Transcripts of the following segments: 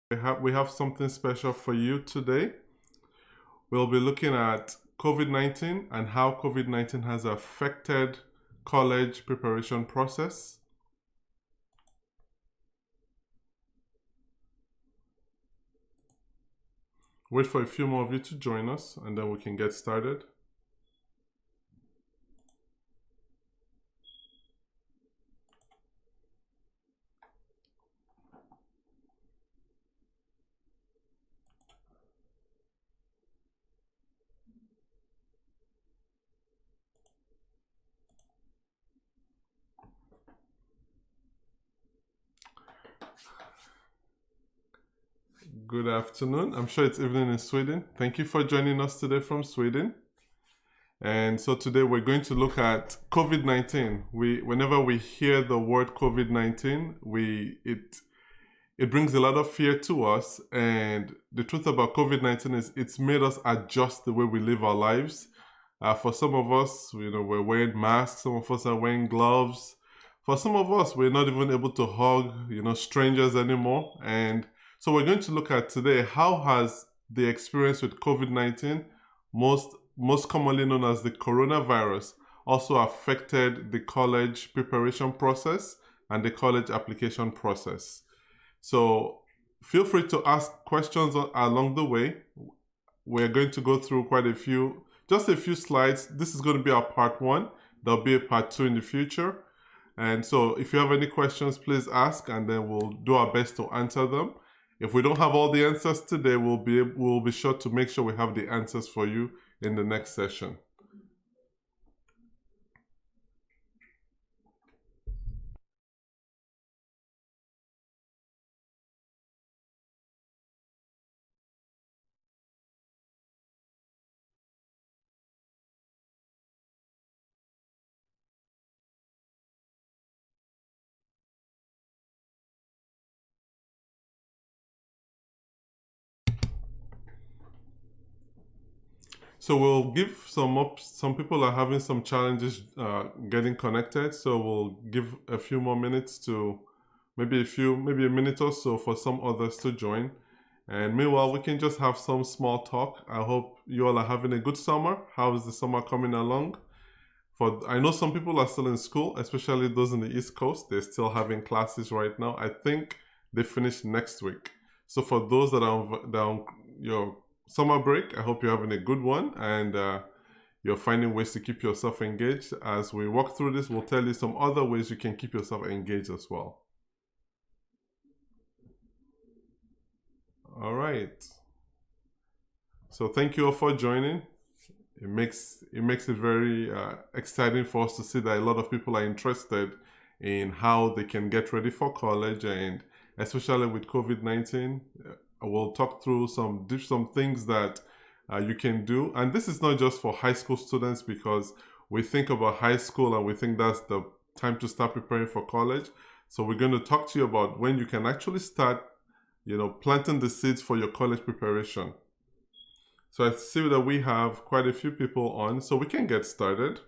We have something special for you today. We'll be looking at COVID-19 and how COVID-19 has affected college preparation process. Wait for a few more of you to join us and then we can get started. Good afternoon. I'm sure it's evening in Sweden. Thank you for joining us today from Sweden. And so today we're going to look at COVID-19. Whenever we hear the word COVID-19, it brings a lot of fear to us. And the truth about COVID-19 is it's made us adjust the way we live our lives. For some of us, we're wearing masks. Some of us are wearing gloves. For some of us, we're not even able to hug, strangers anymore. And so we're going to look at today, how has the experience with COVID-19, most commonly known as the coronavirus, also affected the college preparation process and the college application process. So feel free to ask questions along the way. We're going to go through just a few slides. This is going to be our part one. There'll be a part two in the future. And so if you have any questions, please ask, and then we'll do our best to answer them. If we don't have all the answers today, we'll be sure to make sure we have the answers for you in the next session. So we'll give some people are having some challenges getting connected. So we'll give a few more minutes to maybe a minute or so for some others to join. And meanwhile, we can just have some small talk. I hope you all are having a good summer. How is the summer coming along? I know some people are still in school, especially those in the East Coast. They're still having classes right now. I think they finish next week. So for those that are on your summer break, I hope you're having a good one and you're finding ways to keep yourself engaged. As we walk through this, we'll tell you some other ways you can keep yourself engaged as well. All right. So thank you all for joining. It makes it very exciting for us to see that a lot of people are interested in how they can get ready for college, and especially with COVID-19, we'll talk through some things that you can do. And this is not just for high school students, because we think about high school and we think that's the time to start preparing for college. So we're going to talk to you about when you can actually start, planting the seeds for your college preparation. So I see that we have quite a few people on, so we can get started.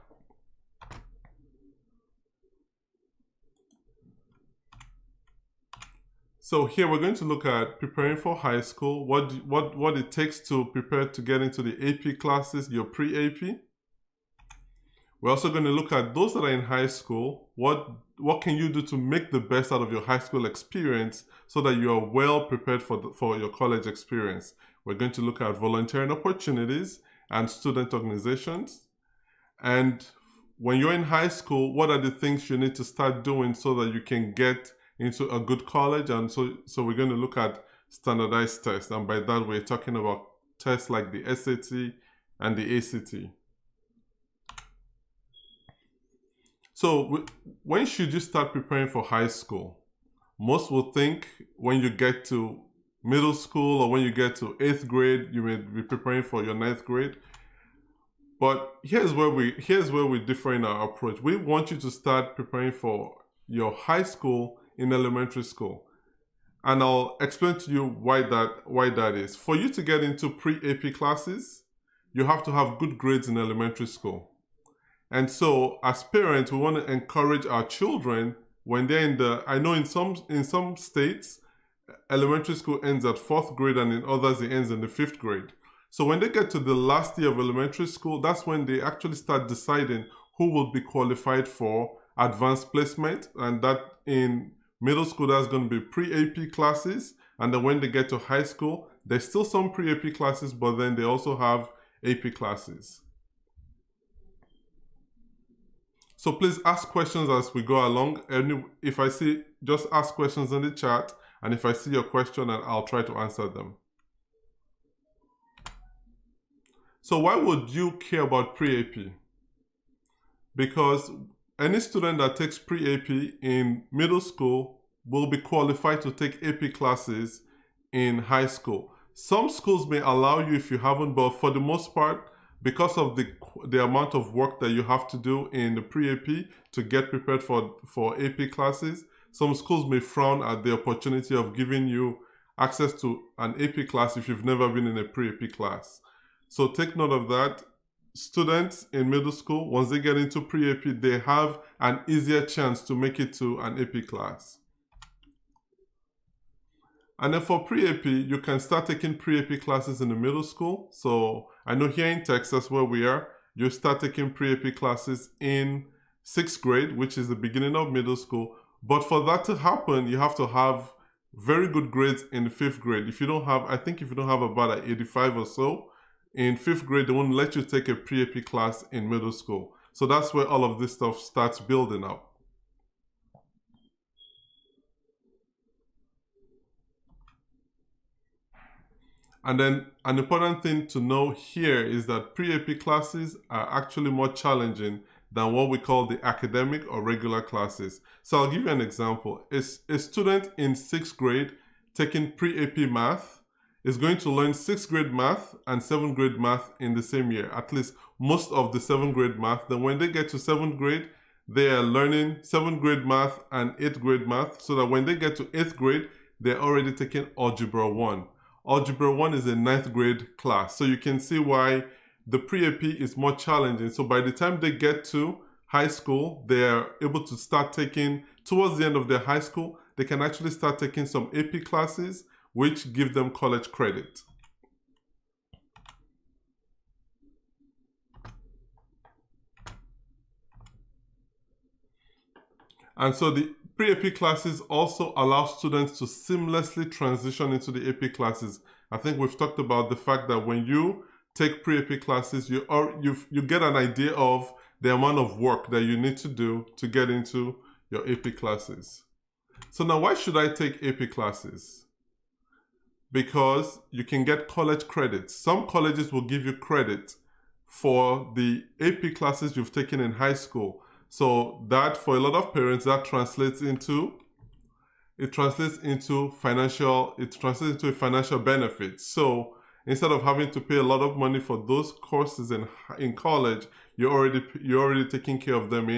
So here we're going to look at preparing for high school, what it takes to prepare to get into the AP classes, your pre-AP. We're also going to look at those that are in high school. What can you do to make the best out of your high school experience so that you are well prepared for your college experience? We're going to look at volunteering opportunities and student organizations. And when you're in high school, what are the things you need to start doing so that you can get into a good college? And so we're going to look at standardized tests. And by that, we're talking about tests like the SAT and the ACT. So when should you start preparing for high school? Most will think when you get to middle school or when you get to 8th grade, you may be preparing for your 9th grade. But here's where we differ in our approach. We want you to start preparing for your high school in elementary school. And I'll explain to you why that is. For you to get into pre-AP classes, you have to have good grades in elementary school. And so as parents, we want to encourage our children when they're I know in some states, elementary school ends at 4th grade, and in others it ends in the 5th grade. So when they get to the last year of elementary school, that's when they actually start deciding who will be qualified for advanced placement, and that in middle school that's going to be pre-AP classes, and then when they get to high school, there's still some pre-AP classes, but then they also have AP classes. So please ask questions as we go along. And if I see, just ask questions in the chat, and if I see your question, and I'll try to answer them. So why would you care about pre-AP? Because any student that takes pre-AP in middle school will be qualified to take AP classes in high school. Some schools may allow you if you haven't, but for the most part, because of the amount of work that you have to do in the pre-AP to get prepared for AP classes, some schools may frown at the opportunity of giving you access to an AP class if you've never been in a pre-AP class. So take note of that. Students in middle school, once they get into pre-AP, they have an easier chance to make it to an AP class. And then for pre-AP, you can start taking pre-AP classes in the middle school. So I know here in Texas where we are, you start taking pre-AP classes in 6th grade, which is the beginning of middle school. But for that to happen, you have to have very good grades in the 5th grade. If you don't have, I think if you don't have about an 85 or so, in 5th grade, they won't let you take a pre-AP class in middle school. So that's where all of this stuff starts building up. And then an important thing to know here is that pre-AP classes are actually more challenging than what we call the academic or regular classes. So I'll give you an example. A student in 6th grade taking pre-AP math is going to learn 6th grade math and 7th grade math in the same year, at least most of the 7th grade math. Then when they get to 7th grade, they are learning 7th grade math and 8th grade math, so that when they get to 8th grade, they're already taking Algebra 1. Algebra 1 is a 9th grade class. So you can see why the pre-AP is more challenging. So by the time they get to high school, they're able to start taking, towards the end of their high school, they can actually start taking some AP classes, which give them college credit. And so the pre-AP classes also allow students to seamlessly transition into the AP classes. I think we've talked about the fact that when you take pre-AP classes, you get an idea of the amount of work that you need to do to get into your AP classes. So now, why should I take AP classes? Because you can get college credits. Some colleges will give you credit for the AP classes you've taken in high school. So that, for a lot of parents, that translates into a financial benefit. So instead of having to pay a lot of money for those courses in college, you're already taking care of them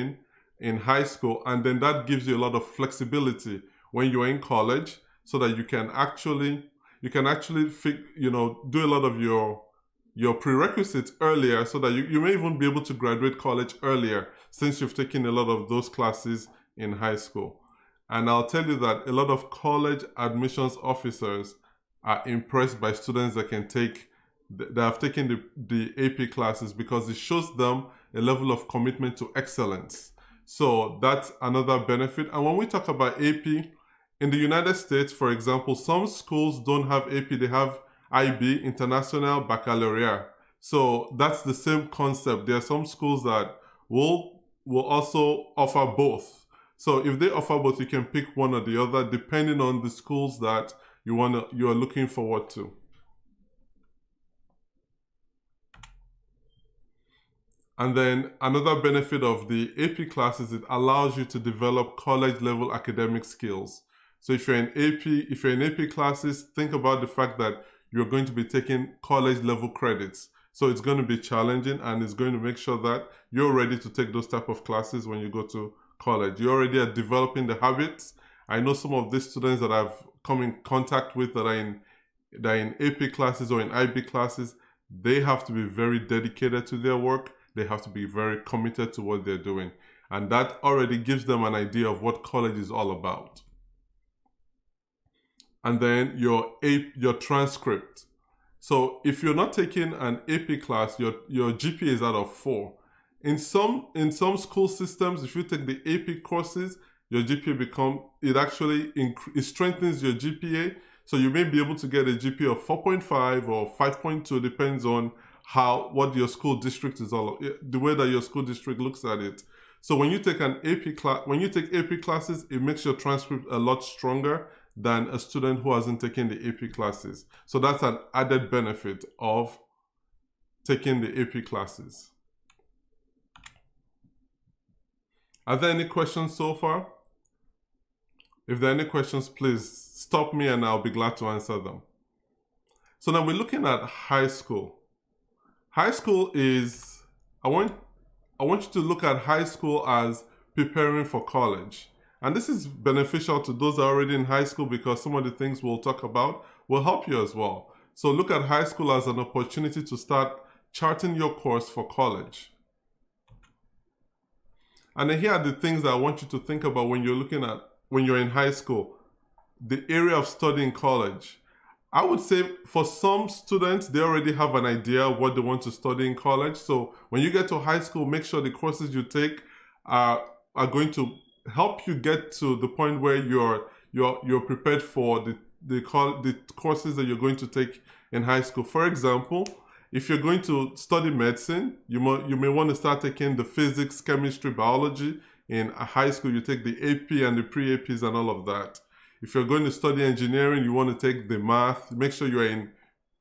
in high school, and then that gives you a lot of flexibility when you're in college, so that you can actually do a lot of your prerequisites earlier, so that you may even be able to graduate college earlier, since you've taken a lot of those classes in high school. And I'll tell you that a lot of college admissions officers are impressed by students that have taken the AP classes, because it shows them a level of commitment to excellence. So that's another benefit. And when we talk about AP, in the United States, for example, some schools don't have AP, they have IB, International Baccalaureate. So that's the same concept. There are some schools that will also offer both. So if they offer both, you can pick one or the other depending on the schools that you are looking forward to. And then another benefit of the AP classes, it allows you to develop college level academic skills. So if you're in AP classes, think about the fact that you're going to be taking college level credits. So it's going to be challenging, and it's going to make sure that you're ready to take those type of classes when you go to college. You already are developing the habits. I know some of these students that I've come in contact with that are in AP classes or in IB classes. They have to be very dedicated to their work. They have to be very committed to what they're doing. And that already gives them an idea of what college is all about. and then your transcript. So if you're not taking an AP class, your GPA is out of 4. In some school systems, if you take the AP courses, your GPA it strengthens your GPA. So you may be able to get a GPA of 4.5 or 5.2, depends on what your school district is the way that your school district looks at it. So when you take AP classes, it makes your transcript a lot stronger than a student who hasn't taken the AP classes. So that's an added benefit of taking the AP classes. Are there any questions so far? If there are any questions, please stop me and I'll be glad to answer them. So now we're looking at high school. High school is, I want you to look at high school as preparing for college. And this is beneficial to those that are already in high school because some of the things we'll talk about will help you as well. So look at high school as an opportunity to start charting your course for college. And then here are the things that I want you to think about when you're in high school. The area of study in college. I would say for some students, they already have an idea of what they want to study in college. So when you get to high school, make sure the courses you take are going to help you get to the point where you're prepared for the courses that you're going to take in high school. For example, if you're going to study medicine, you may want to start taking the physics, chemistry, biology. In high school, you take the AP and the pre-APs and all of that. If you're going to study engineering, you want to take the math. Make sure you're in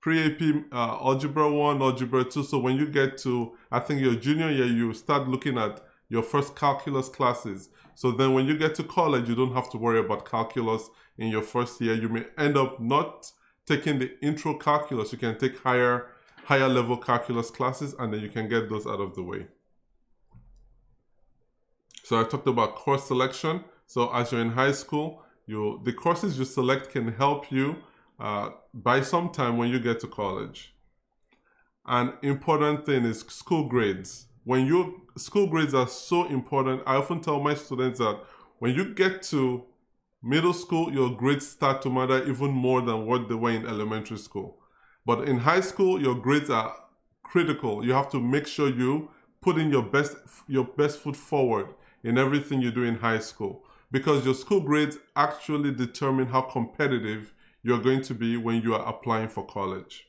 pre-AP Algebra 1, Algebra 2. So when you get to, I think, your junior year, you start looking at your first calculus classes. So then when you get to college, you don't have to worry about calculus in your first year. You may end up not taking the intro calculus. You can take higher level calculus classes, and then you can get those out of the way. So I talked about course selection. So as you're in high school, the courses you select can help you buy some time when you get to college. An important thing is school grades. School grades are so important. I often tell my students that when you get to middle school, your grades start to matter even more than what they were in elementary school. But in high school, your grades are critical. You have to make sure you put in your best foot forward in everything you do in high school, because your school grades actually determine how competitive you're going to be when you are applying for college.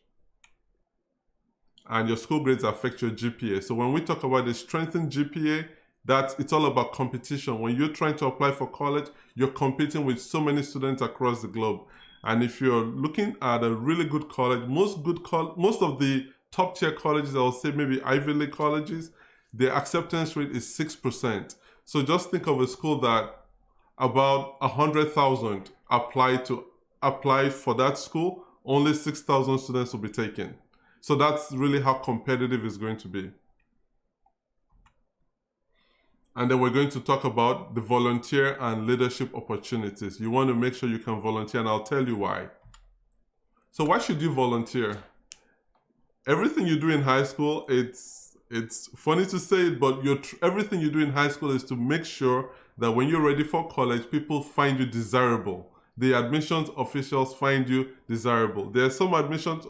And your school grades affect your GPA. So when we talk about the strengthened GPA, it's all about competition. When you're trying to apply for college, you're competing with so many students across the globe. And if you're looking at a really good college, most of the top tier colleges, I'll say maybe Ivy League colleges, the acceptance rate is 6%. So just think of a school that about 100,000 apply for that school, only 6,000 students will be taken. So that's really how competitive it's going to be. And then we're going to talk about the volunteer and leadership opportunities. You want to make sure you can volunteer, and I'll tell you why. So why should you volunteer? Everything you do in high school, it's funny to say it, but everything you do in high school is to make sure that when you're ready for college, people find you desirable. The admissions officials find you desirable. There are some admissions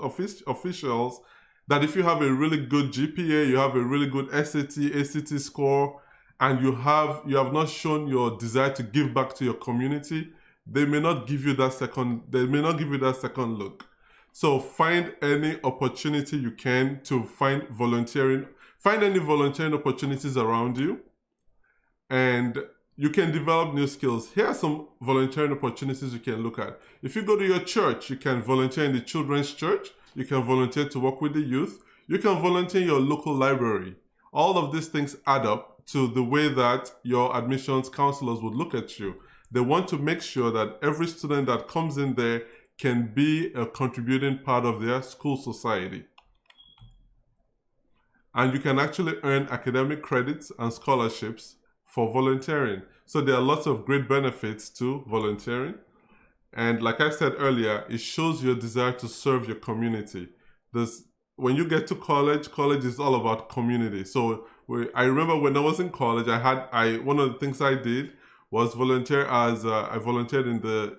officials that if you have a really good GPA, you have a really good SAT, ACT score, and you have not shown your desire to give back to your community, they may not give you that second look. So find any opportunity you can to find any volunteering opportunities around you, and you can develop new skills. Here are some volunteering opportunities you can look at. If you go to your church, you can volunteer in the children's church. You can volunteer to work with the youth. You can volunteer in your local library. All of these things add up to the way that your admissions counselors would look at you. They want to make sure that every student that comes in there can be a contributing part of their school society. And you can actually earn academic credits and scholarships for volunteering. So there are lots of great benefits to volunteering. And like I said earlier, it shows your desire to serve your community. When you get to college is all about community. So I remember when I was in college, one of the things I did was volunteer as I volunteered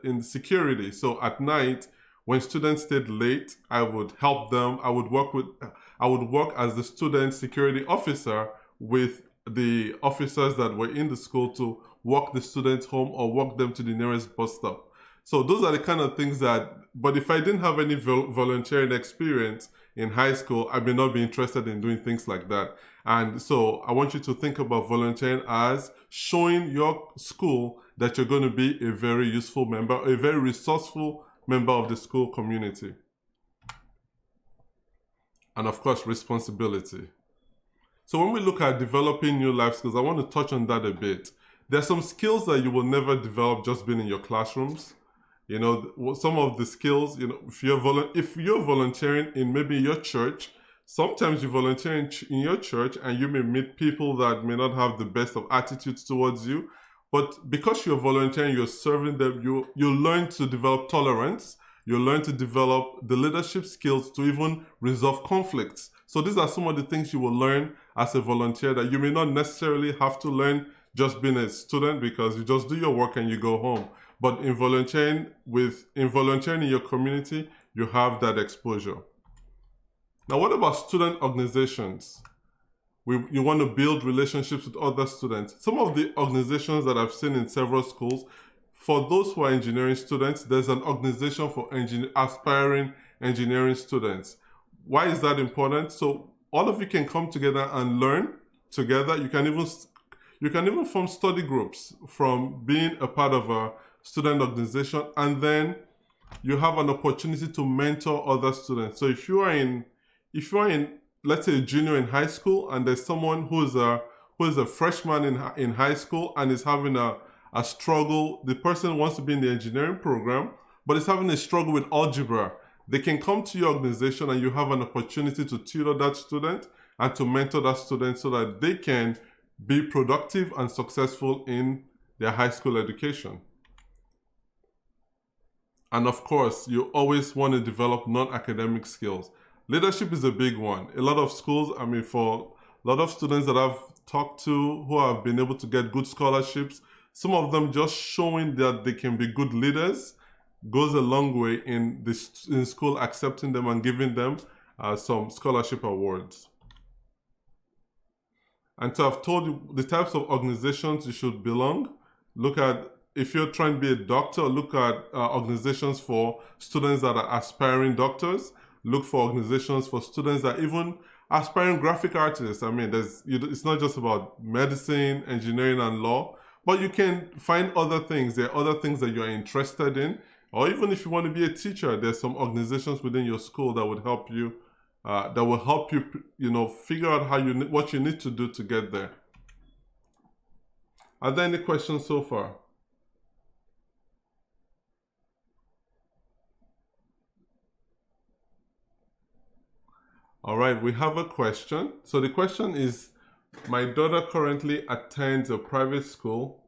in security. So at night, when students stayed late, I would help them. I would work as the student security officer with the officers that were in the school to walk the students home or walk them to the nearest bus stop. So those are the kind of things that, but if I didn't have any volunteering experience in high school, I may not be interested in doing things like that. And so I want you to think about volunteering as showing your school that you're going to be a very useful member, a very resourceful member of the school community. And of course, responsibility. So when we look at developing new life skills, I want to touch on that a bit. There are some skills that you will never develop just being in your classrooms. You know, some of the skills, you know, if you're volunteering in maybe your church, sometimes you volunteer in your church and you may meet people that may not have the best of attitudes towards you. But because you're volunteering, you're serving them, you learn to develop tolerance, you learn to develop the leadership skills to even resolve conflicts. So these are some of the things you will learn as a volunteer that you may not necessarily have to learn just being a student, because you just do your work and you go home. But in volunteering in your community, you have that exposure. Now, what about student organizations? You want to build relationships with other students. Some of the organizations that I've seen in several schools, for those who are engineering students, there's an organization for aspiring engineering students. Why is that important? So all of you can come together and learn together. You can even form study groups from being a part of a student organization, and then you have an opportunity to mentor other students. So if you are in, let's say, a junior in high school, and there's someone who is a freshman in high school and is having a struggle, the person wants to be in the engineering program, but is having a struggle with algebra, they can come to your organization and you have an opportunity to tutor that student and to mentor that student so that they can be productive and successful in their high school education. And of course, you always want to develop non-academic skills. Leadership is a big one. A lot of schools, for a lot of students that I've talked to who have been able to get good scholarships, some of them just showing that they can be good leaders goes a long way in school accepting them and giving them some scholarship awards. And so I've told you the types of organizations you should belong. Look at, if you're trying to be a doctor, look at organizations for students that are aspiring doctors. Look for organizations for students that even aspiring graphic artists. It's not just about medicine, engineering, and law, but you can find other things. There are other things that you're interested in. Or even if you want to be a teacher, there's some organizations within your school that would help you, figure out what you need to do to get there. Are there any questions so far? All right, we have a question. So the question is, my daughter currently attends a private school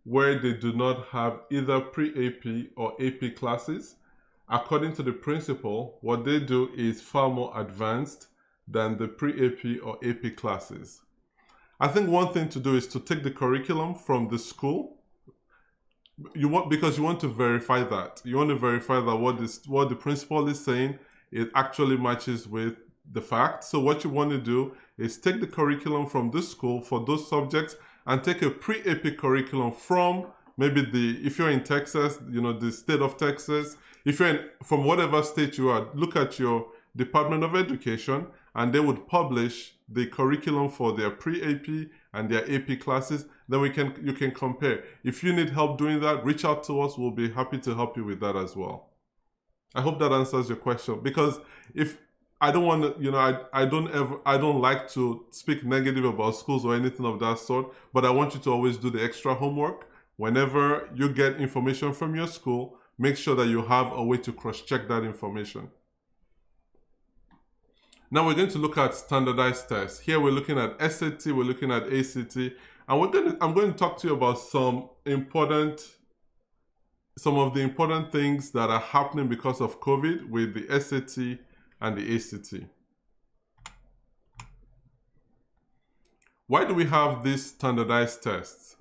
where they do not have either pre-AP or AP classes. According to the principal, what they do is far more advanced than the pre-AP or AP classes. I think one thing to do is to take the curriculum from the school. Because you want to verify that. You want to verify that what the principal is saying, it actually matches with the facts. So what you want to do is take the curriculum from this school for those subjects and take a pre-AP curriculum from maybe if you're in Texas, the state of Texas. If you're from whatever state you are, look at your Department of Education and they would publish the curriculum for their pre-AP and their AP classes. Then you can compare. If you need help doing that, reach out to us. We'll be happy to help you with that as well. I hope that answers your question, because if I don't want to, I don't like to speak negative about schools or anything of that sort, but I want you to always do the extra homework. Whenever you get information from your school, make sure that you have a way to cross-check that information. Now we're going to look at standardized tests. Here we're looking at SAT, we're looking at ACT, and I'm going to talk to you about some of the important things that are happening because of COVID with the SAT and the ACT. Why do we have these standardized tests?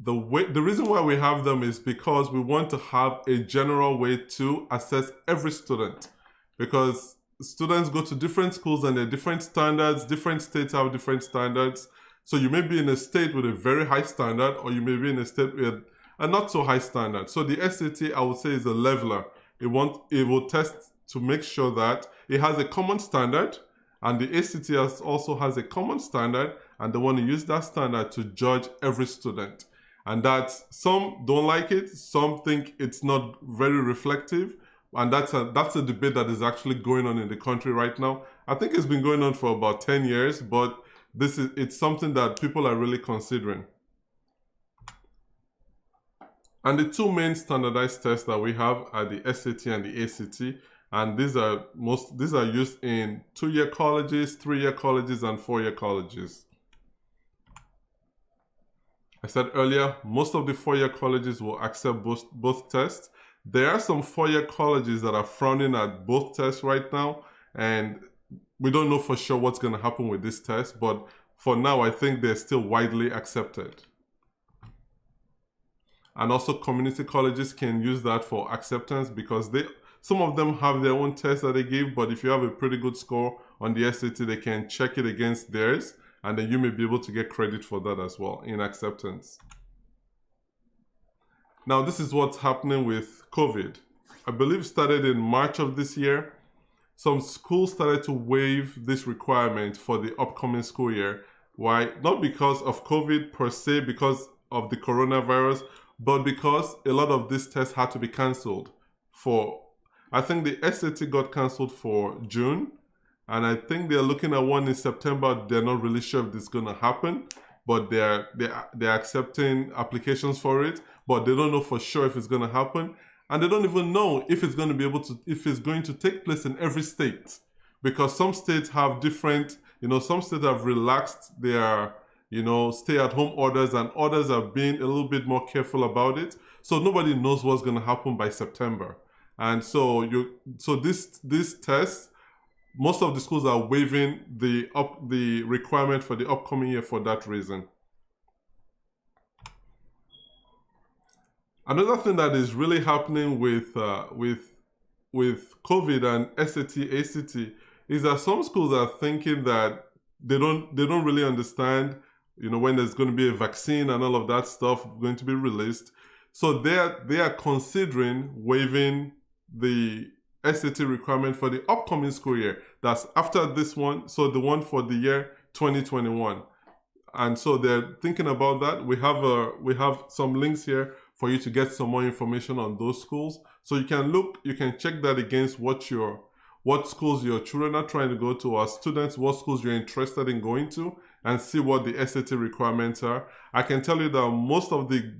The reason why we have them is because we want to have a general way to assess every student, because students go to different schools and there are different standards. Different states have different standards. So you may be in a state with a very high standard, or you may be in a state with a not so high standard. So the SAT, I would say, is a leveler. It will test to make sure that it has a common standard, and the ACT also has a common standard, and they want to use that standard to judge every student. And that some don't like it, some think it's not very reflective, and that's a debate that is actually going on in the country right now. I think it's been going on for about 10 years, but it's something that people are really considering. And the two main standardized tests that we have are the SAT and the ACT, and these are used in 2-year colleges, 3-year colleges, and 4-year colleges. I said earlier, most of the 4-year colleges will accept both tests. There are some 4-year colleges that are frowning at both tests right now, and we don't know for sure what's going to happen with this test, but for now, I think they're still widely accepted. And also community colleges can use that for acceptance, because some of them have their own tests that they give, but if you have a pretty good score on the SAT, they can check it against theirs, and then you may be able to get credit for that as well in acceptance. Now, this is what's happening with COVID. I believe it started in March of this year. Some schools started to waive this requirement for the upcoming school year. Why? Not because of COVID per se, because of the coronavirus, but because a lot of these tests had to be cancelled. I think the SAT got cancelled for June, and I think they're looking at one in September. They're not really sure if this is going to happen, but they're accepting applications for it, but they don't know for sure if it's going to happen, and they don't even know if it's going to take place in every state, because some states have different, some states have relaxed their stay-at-home orders, and others are being a little bit more careful about it. So nobody knows what's going to happen by September, and so this test, most of the schools are waiving the requirement for the upcoming year for that reason. Another thing that is really happening with COVID and SAT, ACT is that some schools are thinking that they don't really understand, when there's going to be a vaccine and all of that stuff going to be released. So they are considering waiving the SAT requirement for the upcoming school year. That's after this one, so the one for the year 2021. And so they're thinking about that. We have some links here for you to get some more information on those schools. So you can check that against what schools your children are trying to go to, or students, what schools you're interested in going to, and see what the SAT requirements are. I can tell you that most of the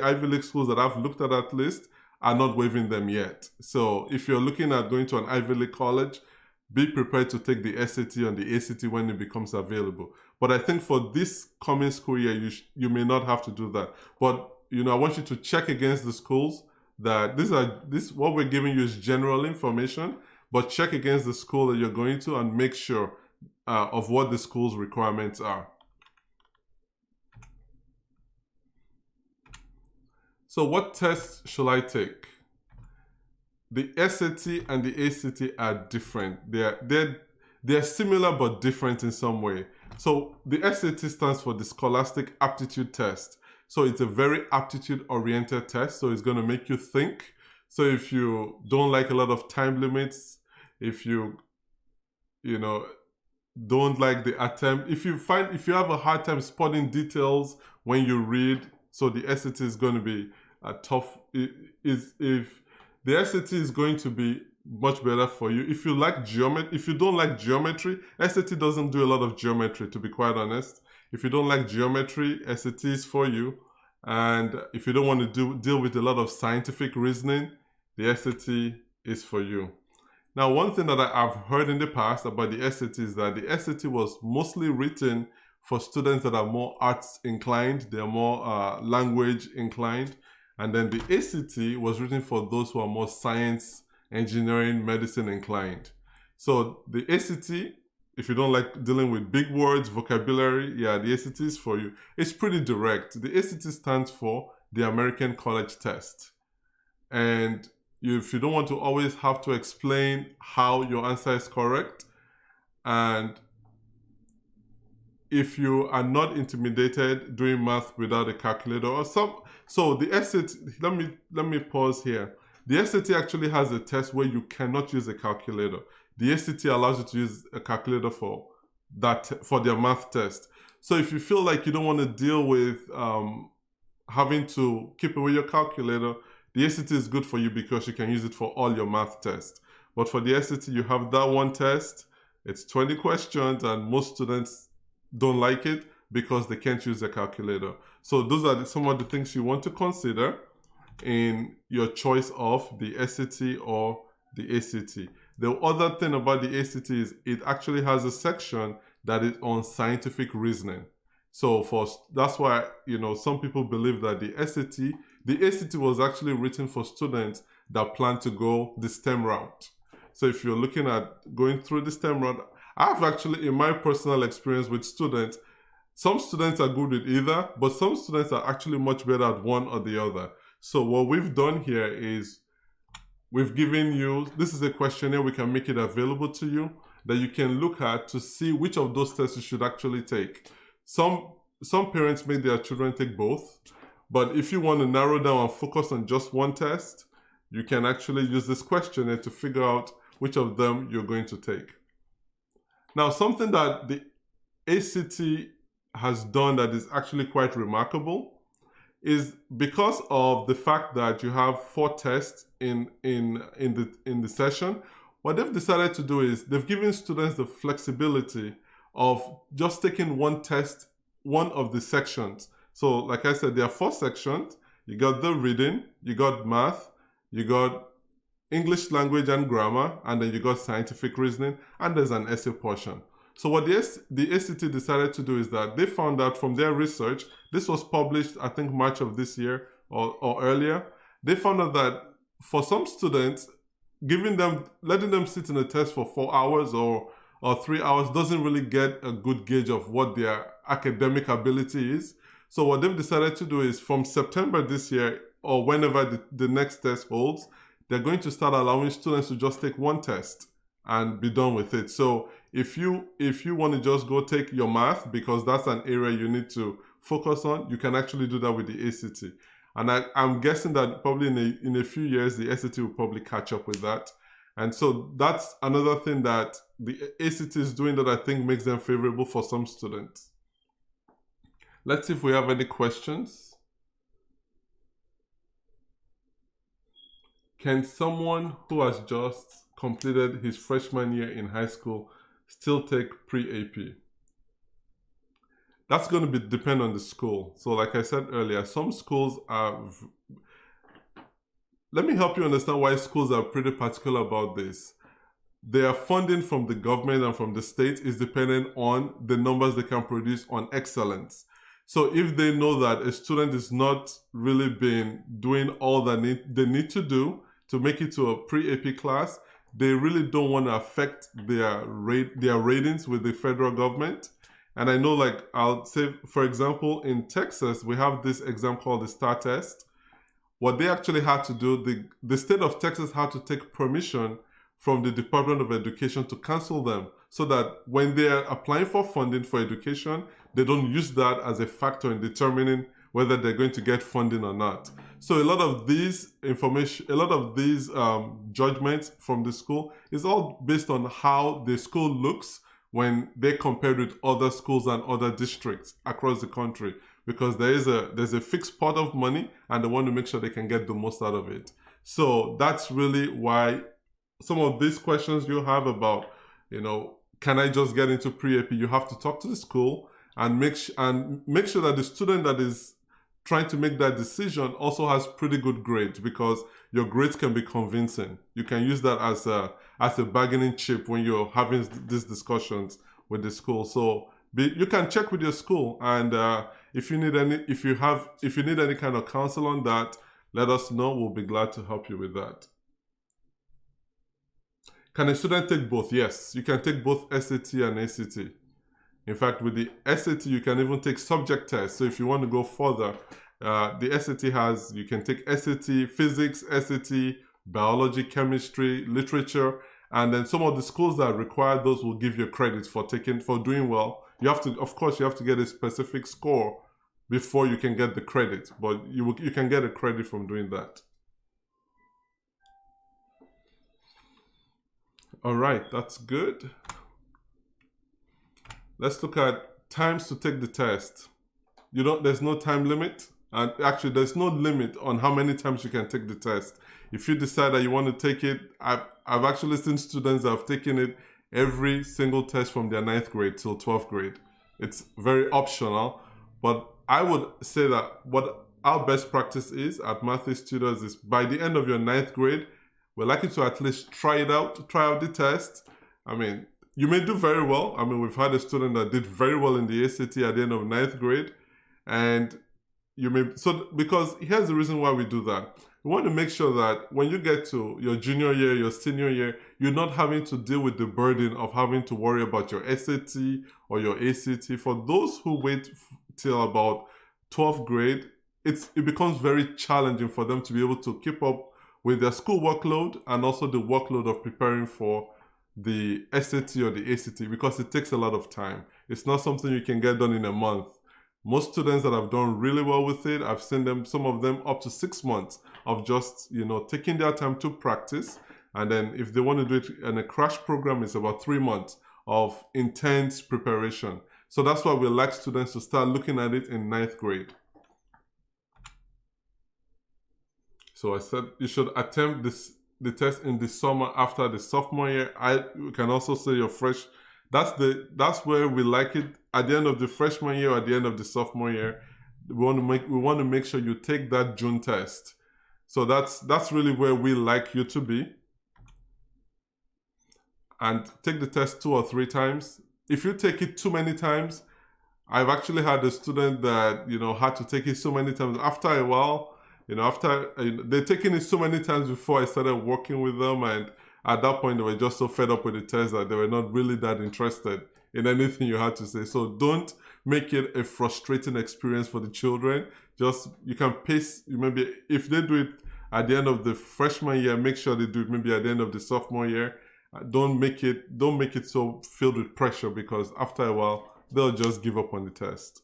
Ivy League schools that I've looked at that list are not waiving them yet. So if you're looking at going to an Ivy League college, be prepared to take the SAT and the ACT when it becomes available. But I think for this coming school year, you may not have to do that. But I want you to check against the schools that what we're giving you is general information, but check against the school that you're going to and make sure of what the school's requirements are. So what tests should I take? The SAT and the ACT are different. They're similar but different in some way. So the SAT stands for the Scholastic Aptitude Test. So it's a very aptitude-oriented test. So it's going to make you think. So if you don't like a lot of time limits, if you don't like the attempt, if you have a hard time spotting details when you read, so the SAT is going to be tough. If the SAT is going to be much better for you. If you don't like geometry, SAT doesn't do a lot of geometry, to be quite honest. If you don't like geometry, SAT is for you. And if you don't want to deal with a lot of scientific reasoning, the SAT is for you. Now, one thing that I've heard in the past about the SAT is that the SAT was mostly written for students that are more arts inclined, they're more language inclined. And then the ACT was written for those who are more science, engineering, medicine inclined. So the ACT if you don't like dealing with big words, vocabulary, yeah, the ACT is for you. It's pretty direct. The ACT stands for the American College Test. And if you don't want to always have to explain how your answer is correct, and if you are not intimidated doing math without a calculator or so the SAT, let me pause here. The SAT actually has a test where you cannot use a calculator. The ACT allows you to use a calculator for their math test. So if you feel like you don't want to deal with having to keep away your calculator, the ACT is good for you because you can use it for all your math tests. But for the SAT, you have that one test. It's 20 questions, and most students don't like it because they can't use a calculator. So those are some of the things you want to consider in your choice of the SAT or the ACT. The other thing about the ACT is it actually has a section that is on scientific reasoning. So that's why, some people believe that the ACT was actually written for students that plan to go the STEM route. So if you're looking at going through the STEM route, I've actually, in my personal experience with students, some students are good with either, but some students are actually much better at one or the other. So what we've done here is we've given you, this is a questionnaire, we can make it available to you that you can look at to see which of those tests you should actually take. Some parents make their children take both, but if you want to narrow down and focus on just one test, you can actually use this questionnaire to figure out which of them you're going to take. Now, something that the ACT has done that is actually quite remarkable is because of the fact that you have 4 tests in the session, what they've decided to do is they've given students the flexibility of just taking one test, one of the sections. So like I said, there are 4 sections. You got the reading, you got math, you got English language and grammar, and then you got scientific reasoning, and there's an essay portion. So what the ACT decided to do is that they found out from their research, this was published, I think, March of this year or earlier. They found out that for some students, letting them sit in a test for 4 hours or 3 hours doesn't really get a good gauge of what their academic ability is. So what they've decided to do is from September this year, or whenever the next test holds, they're going to start allowing students to just take one test and be done with it. So if you want to just go take your math, because that's an area you need to focus on, you can actually do that with the ACT. And I'm guessing that probably in a few years, the ACT will probably catch up with that. And so that's another thing that the ACT is doing that I think makes them favorable for some students. Let's see if we have any questions. Can someone who has just completed his freshman year in high school still take pre-AP? That's going to depend on the school. So like I said earlier, some schools are... Let me help you understand why schools are pretty particular about this. Their funding from the government and from the state is dependent on the numbers they can produce on excellence. So if they know that a student is not really been doing all that they need to do to make it to a pre-AP class, they really don't want to affect their ratings with the federal government. And I know, like, I'll say, for example, in Texas, we have this exam called the STAR test. What they actually had to do, the state of Texas had to take permission from the Department of Education to cancel them, so that when they are applying for funding for education, they don't use that as a factor in determining whether they're going to get funding or not. So a lot of these judgments from the school is all based on how the school looks when they compared with other schools and other districts across the country, because there's a fixed pot of money and they want to make sure they can get the most out of it. So that's really why some of these questions you have about, can I just get into pre-AP? You have to talk to the school and make sure that the student that is trying to make that decision also has pretty good grades, because your grades can be convincing. You can use that as a bargaining chip when you're having these discussions with the school. So you can check with your school, and if you need any kind of counsel on that, let us know. We'll be glad to help you with that. Can a student take both? Yes, you can take both SAT and ACT. In fact, with the SAT, you can even take subject tests. So if you want to go further, the SAT has, you can take SAT, physics, SAT, biology, chemistry, literature, and then some of the schools that require those will give you credit for doing well. You have to, of course, you have to get a specific score before you can get the credit, but you can get a credit from doing that. All right, that's good. Let's look at times to take the test. There's no time limit, and actually there's no limit on how many times you can take the test. If you decide that you want to take it, I've actually seen students that have taken it every single test from their 9th grade till 12th grade. It's very optional, but I would say that what our best practice is at Mathis Tutors is by the end of your 9th grade, we'd like you to at least try out the test. I mean, you may do very well. I mean, we've had a student that did very well in the ACT at the end of 9th grade. And because here's the reason why we do that. We want to make sure that when you get to your junior year, your senior year, you're not having to deal with the burden of having to worry about your SAT or your ACT. For those who wait till about 12th grade, it becomes very challenging for them to be able to keep up with their school workload and also the workload of preparing for the SAT or the ACT, because it takes a lot of time. It's not something you can get done in a month. Most students that have done really well with it, I've seen them, some of them up to 6 months of just, taking their time to practice. And then if they want to do it in a crash program, it's about 3 months of intense preparation. So that's why we like students to start looking at it in 9th grade. So I said you should attempt the test in the summer after the sophomore year. You can also say your that's where we like it, at the end of the freshman year or at the end of the sophomore year. We want to make sure you take that June test. So that's really where we like you to be. And take the test 2 or 3 times. If you take it too many times, I've actually had a student that had to take it so many times. After a while, they're taking it so many times before I started working with them, and at that point they were just so fed up with the test that they were not really that interested in anything you had to say. So don't make it a frustrating experience for the children. You can pace, maybe if they do it at the end of the freshman year, make sure they do it maybe at the end of the sophomore year. Don't make it so filled with pressure, because after a while they'll just give up on the test.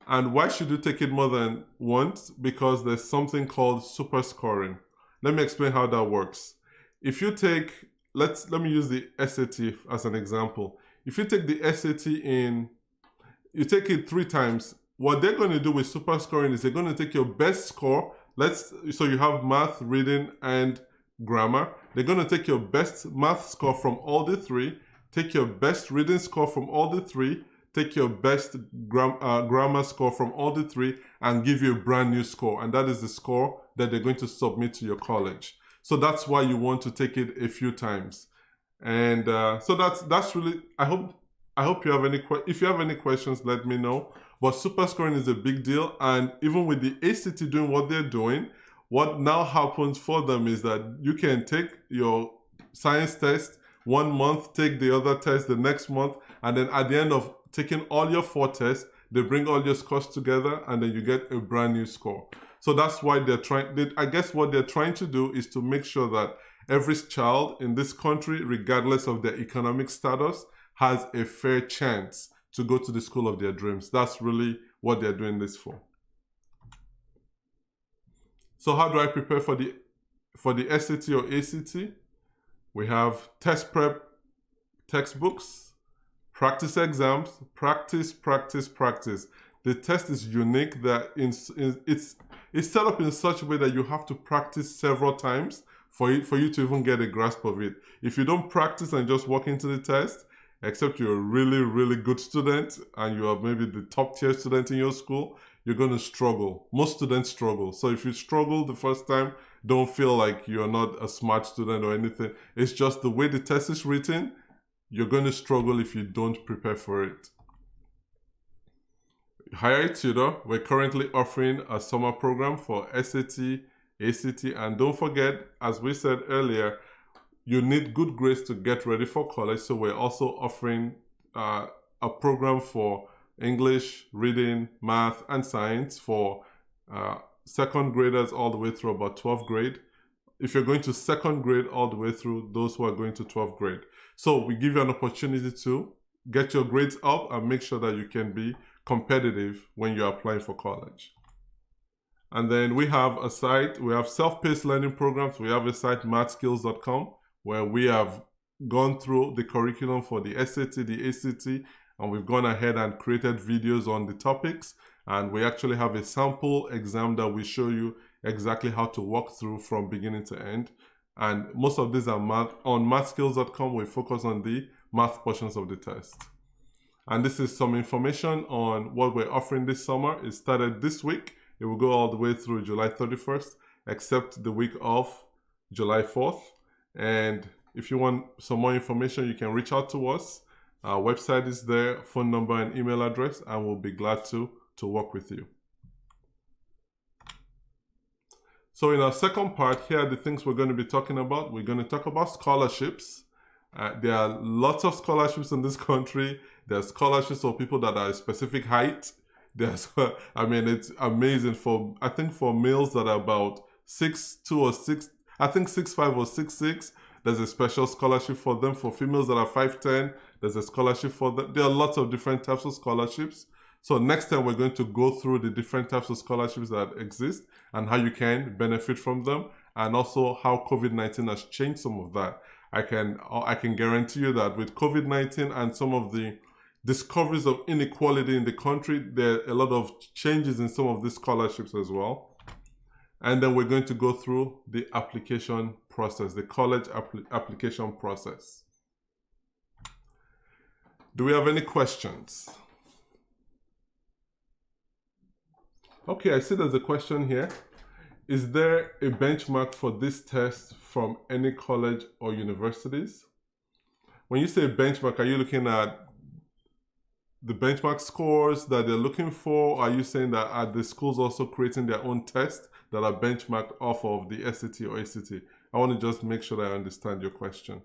And why should you take it more than once? Because there's something called super scoring. Let me explain how that works. If you take, let me use the SAT as an example. If you take the SAT you take it 3 times, what they're going to do with super scoring is they're going to take your best score. So you have math, reading, and grammar. They're going to take your best math score from all the 3, take your best reading score from all the 3, take your best grammar score from all the 3, and give you a brand new score. And that is the score that they're going to submit to your college. So that's why you want to take it a few times. And so that's really, I hope you have if you have any questions, let me know. But super scoring is a big deal. And even with the ACT doing what they're doing, what now happens for them is that you can take your science test 1 month, take the other test the next month, and then at the end of taking all your 4 tests, they bring all your scores together, and then you get a brand new score. So that's why I guess what they're trying to do is to make sure that every child in this country, regardless of their economic status, has a fair chance to go to the school of their dreams. That's really what they're doing this for. So how do I prepare for the SAT or ACT? We have test prep textbooks, practice exams, practice. The test is unique, that it's set up in such a way that you have to practice several times for you to even get a grasp of it. If you don't practice and just walk into the test, except you're a really, really good student and you are maybe the top tier student in your school, you're going to struggle. Most students struggle. So if you struggle the first time, don't feel like you're not a smart student or anything. It's just the way the test is written, you're going to struggle if you don't prepare for it. Hire a tutor. We're currently offering a summer program for SAT, ACT. And don't forget, as we said earlier, you need good grades to get ready for college. So we're also offering a program for English, reading, math, and science for second graders all the way through about 12th grade. If you're going to second grade all the way through those who are going to 12th grade. So we give you an opportunity to get your grades up and make sure that you can be competitive when you're applying for college. And then we have a site, we have self-paced learning programs. We have a site, mathskills.com, where we have gone through the curriculum for the SAT, the ACT, and we've gone ahead and created videos on the topics. And we actually have a sample exam that we show you exactly how to walk through from beginning to end. And most of these are on mathskills.com. We focus on the math portions of the test. And this is some information on what we're offering this summer. It started this week. It will go all the way through July 31st, except the week of July 4th. And if you want some more information, you can reach out to us. Our website is there, phone number and email address, and we'll be glad to work with you. So in our second part, here are the things we're going to be talking about. We're going to talk about scholarships. There are lots of scholarships in this country. There are scholarships for people that are a specific height. There's, I mean, it's amazing I think for males that are about 6'2" or 6'5" or 6'6", there's a special scholarship for them. For females that are 5'10", there's a scholarship for them. There are lots of different types of scholarships. So next time we're going to go through the different types of scholarships that exist and how you can benefit from them, and also how COVID-19 has changed some of that. I can guarantee you that with COVID-19 and some of the discoveries of inequality in the country, there are a lot of changes in some of these scholarships as well. And then we're going to go through the application process, the college application process. Do we have any questions? Okay, I see there's a question here. Is there a benchmark for this test from any college or universities? When you say benchmark, are you looking at the benchmark scores that they're looking for? Are you saying that are the schools also creating their own tests that are benchmarked off of the SAT or ACT? I want to just make sure that I understand your question.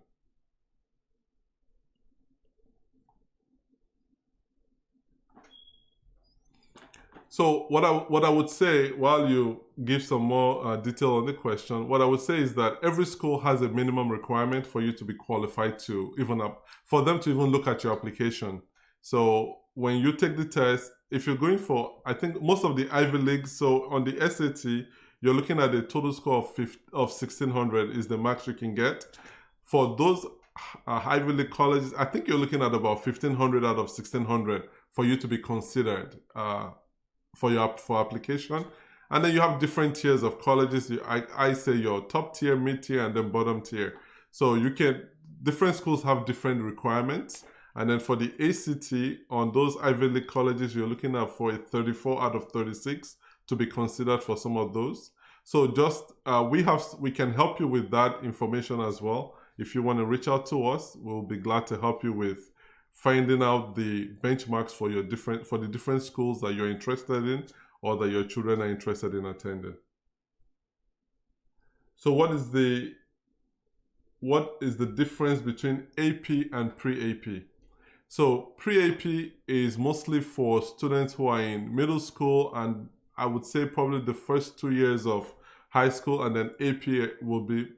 So what I would say, while you give some more detail on the question, what I would say is that every school has a minimum requirement for you to be qualified to for them to even look at your application. So when you take the test, if you're going for, I think most of the Ivy Leagues, so on the SAT, you're looking at a total score of 1,600 is the max you can get. For those Ivy League colleges, I think you're looking at about 1,500 out of 1,600 for you to be considered for application. And then you have different tiers of colleges. I say your top tier, mid tier, and then bottom tier. So different schools have different requirements. And then for the ACT, on those Ivy League colleges, you're looking at for a 34 out of 36 to be considered for some of those. So just, we can help you with that information as well. If you want to reach out to us, we'll be glad to help you with finding out the benchmarks for the different schools that you're interested in or that your children are interested in attending. So what is the difference between AP and pre-AP? So pre-AP is mostly for students who are in middle school, and I would say probably the first 2 years of high school, and then AP will be,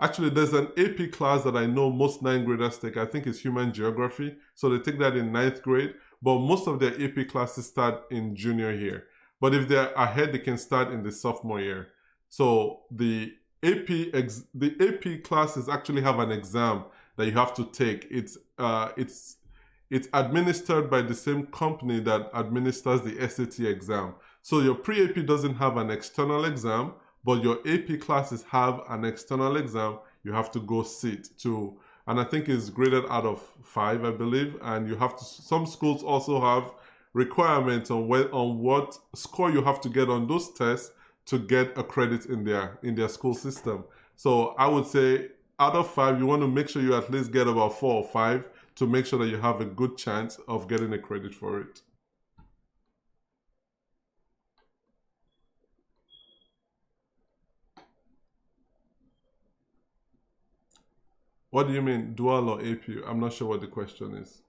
actually there's an AP class that I know most 9th graders take. I think it's human geography. So they take that in 9th grade, but most of their AP classes start in junior year. But if they're ahead, they can start in the sophomore year. So the AP classes actually have an exam that you have to take. It's administered by the same company that administers the SAT exam. So your pre-AP doesn't have an external exam, but your AP classes have an external exam you have to go sit to. And I think it's graded out of 5, I believe. And you have to, some schools also have requirements on what score you have to get on those tests to get a credit in their school system. So I would say out of 5, you want to make sure you at least get about 4 or 5 to make sure that you have a good chance of getting a credit for it. What do you mean, dual or AP? I'm not sure what the question is.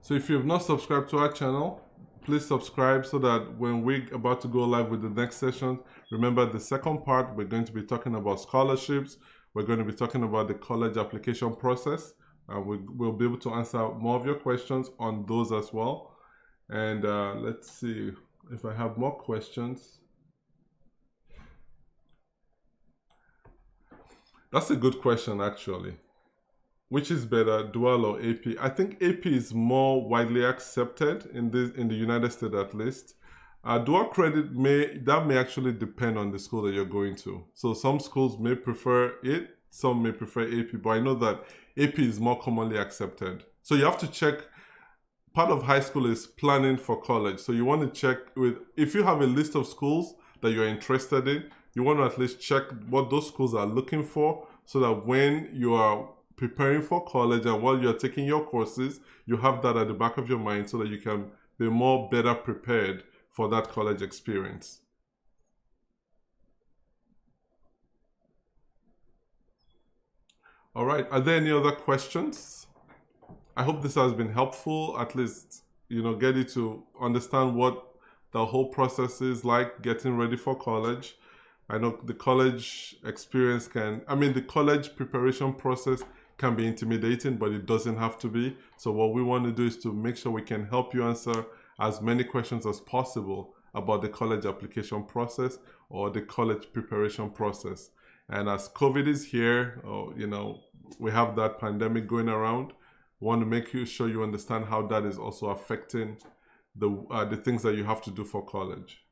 So if you have not subscribed to our channel, please subscribe so that when we're about to go live with the next session, remember the second part, we're going to be talking about scholarships. We're going to be talking about the college application process. We'll be able to answer more of your questions on those as well. And let's see if I have more questions. That's a good question, actually. Which is better, dual or AP? I think AP is more widely accepted in the United States, at least. Dual credit may actually depend on the school that you're going to. So some schools may prefer it, some may prefer AP, but I know that AP is more commonly accepted. So you have to check. Part of high school is planning for college. So you want to check if you have a list of schools that you're interested in, you want to at least check what those schools are looking for, so that when you are preparing for college and while you're taking your courses, you have that at the back of your mind so that you can be better prepared for that college experience. All right, are there any other questions? I hope this has been helpful, at least, get you to understand what the whole process is like getting ready for college. I know the college experience the college preparation process can be intimidating, but it doesn't have to be. So what we want to do is to make sure we can help you answer as many questions as possible about the college application process or the college preparation process. And as COVID is here, we have that pandemic going around, we want to make sure you understand how that is also affecting the things that you have to do for college.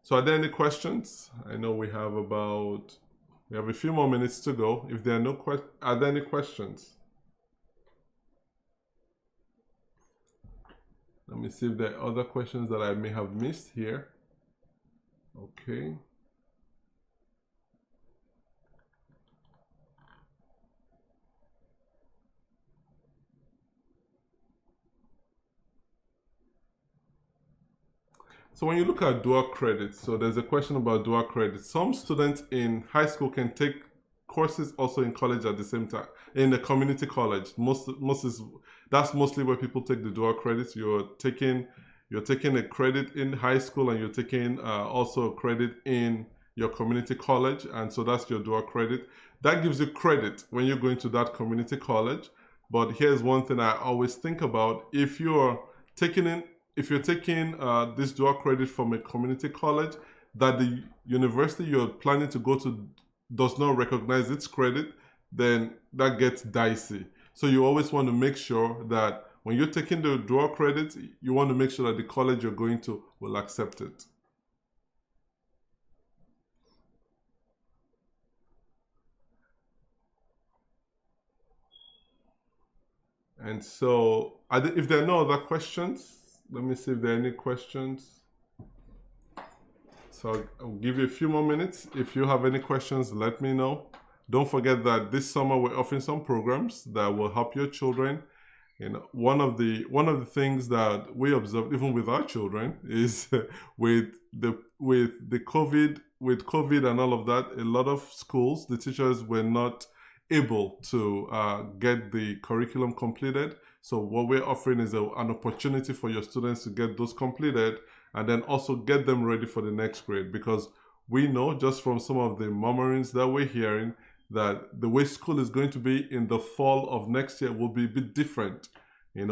So are there any questions? I know we have a few more minutes to go. If there are no questions, are there any questions? Let me see if there are other questions that I may have missed here. Okay. So when you look at dual credits, so there's a question about dual credits. Some students in high school can take courses also in college at the same time, in the community college. That's mostly where people take the dual credits. You're taking a credit in high school and you're taking also a credit in your community college, and so that's your dual credit. That gives you credit when you're going to that community college. But here's one thing I always think about: if you're taking this dual credit from a community college that the university you're planning to go to does not recognize its credit, then that gets dicey. So you always want to make sure that when you're taking the dual credit, you want to make sure that the college you're going to will accept it. And so, if there are no other questions, let me see if there are any questions. So I'll give you a few more minutes. If you have any questions, let me know. Don't forget that this summer we're offering some programs that will help your children. One of the things that we observed even with our children is with COVID and all of that, a lot of schools, the teachers were not able to get the curriculum completed. So what we're offering is an opportunity for your students to get those completed and then also get them ready for the next grade, because we know just from some of the murmurings that we're hearing that the way school is going to be in the fall of next year will be a bit different.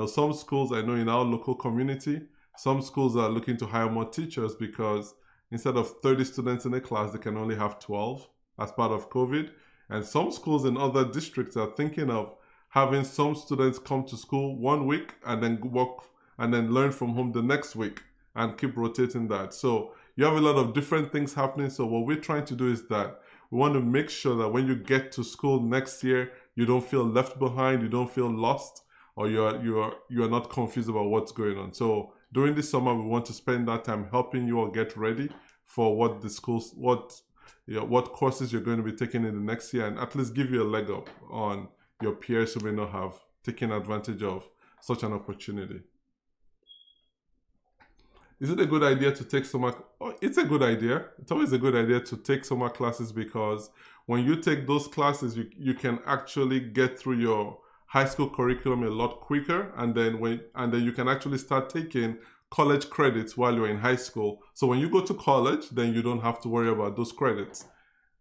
Some schools, I know in our local community, some schools are looking to hire more teachers because instead of 30 students in a class, they can only have 12 as part of COVID. And some schools in other districts are thinking of having some students come to school one week and then work and then learn from home the next week. and keep rotating that. So you have a lot of different things happening. So what we're trying to do is that we want to make sure that when you get to school next year, you don't feel left behind, you don't feel lost, or you're not confused about what's going on. So during this summer, we want to spend that time helping you all get ready for what the schools, what courses you're going to be taking in the next year, and at least give you a leg up on your peers who may not have taken advantage of such an opportunity. Is it a good idea to take summer? Oh, it's a good idea. It's always a good idea to take summer classes, because when you take those classes, you can actually get through your high school curriculum a lot quicker, and then you can actually start taking college credits while you're in high school. So when you go to college, then you don't have to worry about those credits,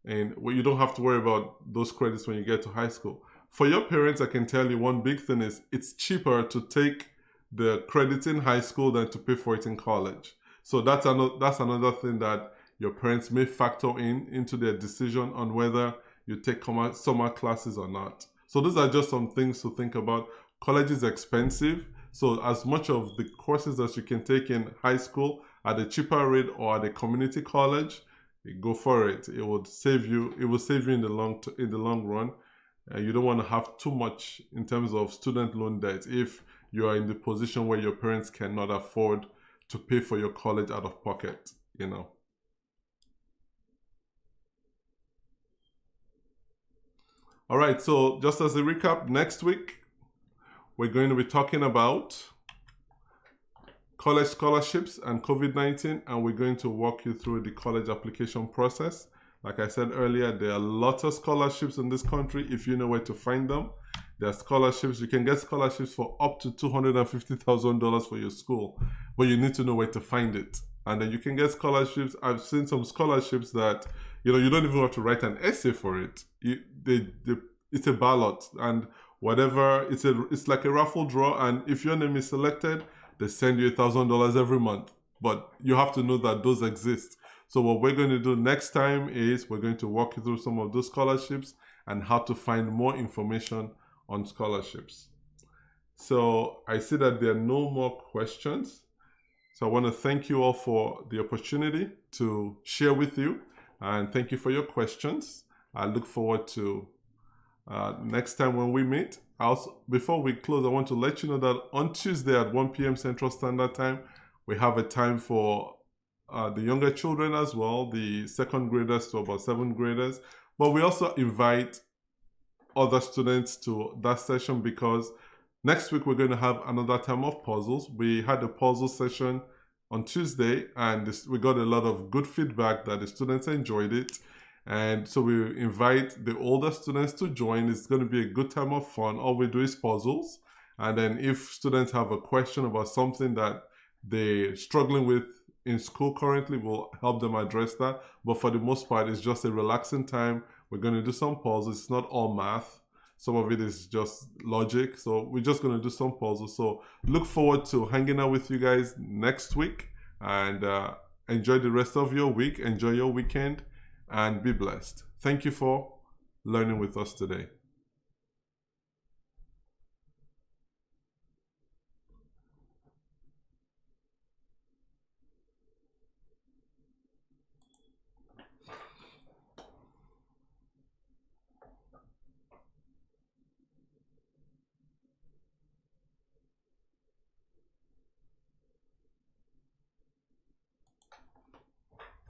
and you don't have to worry about those credits when you get to high school. For your parents, I can tell you one big thing is it's cheaper to take the credits in high school than to pay for it in college. So that's another thing that your parents may factor into their decision on whether you take summer classes or not. So those are just some things to think about. College is expensive, so as much of the courses as you can take in high school at a cheaper rate or at a community college, go for it. It will save you in the long run. You don't want to have too much in terms of student loan debt if you are in the position where your parents cannot afford to pay for your college out of pocket, you know. All right, so just as a recap, next week, we're going to be talking about college scholarships and COVID-19, and we're going to walk you through the college application process. Like I said earlier, there are lots of scholarships in this country if you know where to find them. There are scholarships. You can get scholarships for up to $250,000 for your school, but you need to know where to find it. And then you can get scholarships. I've seen some scholarships that, you don't even have to write an essay for it. It's a ballot, and whatever, it's like a raffle draw, and if your name is selected, they send you $1,000 every month. But you have to know that those exist. So what we're going to do next time is we're going to walk you through some of those scholarships and how to find more information on scholarships. So I see that there are no more questions. So I want to thank you all for the opportunity to share with you, and thank you for your questions. I look forward to next time when we meet. Also, before we close, I want to let you know that on Tuesday at 1 p.m. Central Standard Time, we have a time for the younger children as well, the second graders to about 7th graders. But we also invite other students to that session, because next week we're going to have another time of puzzles. We had a puzzle session on Tuesday, and we got a lot of good feedback that the students enjoyed it. And so we invite the older students to join. It's going to be a good time of fun. All we do is puzzles. And then if students have a question about something that they're struggling with in school currently, we'll help them address that. But for the most part, it's just a relaxing time. We're going to do some puzzles. It's not all math. Some of it is just logic. So we're just going to do some puzzles. So look forward to hanging out with you guys next week, and enjoy the rest of your week. Enjoy your weekend, and be blessed. Thank you for learning with us today.